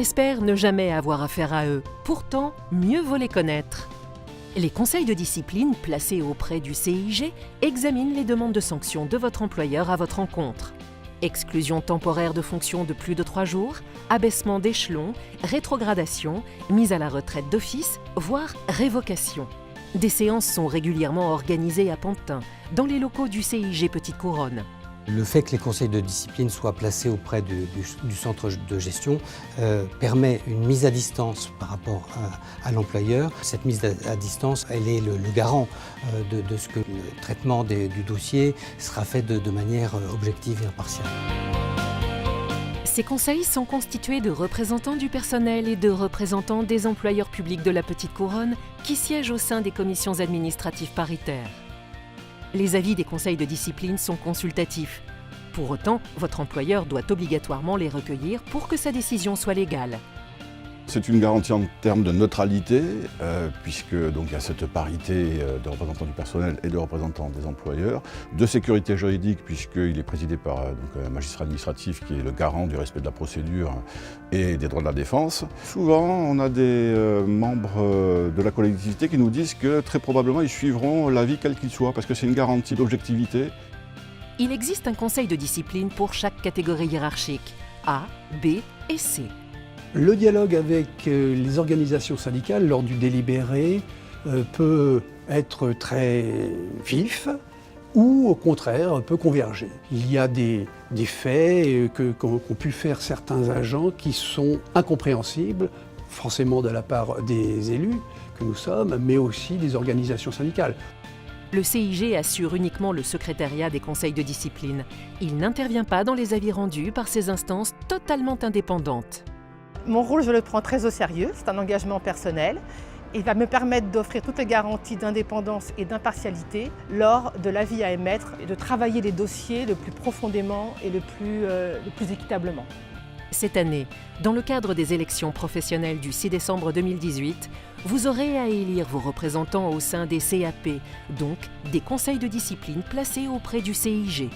espère ne jamais avoir affaire à eux. Pourtant, mieux vaut les connaître. Les conseils de discipline placés auprès du CIG examinent les demandes de sanctions de votre employeur à votre encontre. Exclusion temporaire de fonction de plus de 3 jours, abaissement d'échelon, rétrogradation, mise à la retraite d'office, voire révocation. Des séances sont régulièrement organisées à Pantin, dans les locaux du CIG Petite Couronne. Le fait que les conseils de discipline soient placés auprès du centre de gestion permet une mise à distance par rapport à l'employeur. Cette mise à distance, elle est le garant de ce que le traitement du dossier sera fait de manière objective et impartiale. Ces conseils sont constitués de représentants du personnel et de représentants des employeurs publics de la Petite Couronne qui siègent au sein des commissions administratives paritaires. Les avis des conseils de discipline sont consultatifs. Pour autant, votre employeur doit obligatoirement les recueillir pour que sa décision soit légale. C'est une garantie en termes de neutralité, puisque donc, il y a cette parité de représentants du personnel et de représentants des employeurs, de sécurité juridique, puisqu'il est présidé par un magistrat administratif qui est le garant du respect de la procédure et des droits de la défense. Souvent, on a des membres de la collectivité qui nous disent que très probablement ils suivront l'avis quel qu'il soit, parce que c'est une garantie d'objectivité. Il existe un conseil de discipline pour chaque catégorie hiérarchique, A, B et C. Le dialogue avec les organisations syndicales lors du délibéré peut être très vif ou au contraire peut converger. Il y a des faits qu'ont pu faire certains agents qui sont incompréhensibles, forcément de la part des élus que nous sommes, mais aussi des organisations syndicales. Le CIG assure uniquement le secrétariat des conseils de discipline. Il n'intervient pas dans les avis rendus par ces instances totalement indépendantes. Mon rôle, je le prends très au sérieux, c'est un engagement personnel. Il va me permettre d'offrir toutes les garanties d'indépendance et d'impartialité lors de l'avis à émettre et de travailler les dossiers le plus profondément et le plus équitablement. Cette année, dans le cadre des élections professionnelles du 6 décembre 2018, vous aurez à élire vos représentants au sein des CAP, donc des conseils de discipline placés auprès du CIG.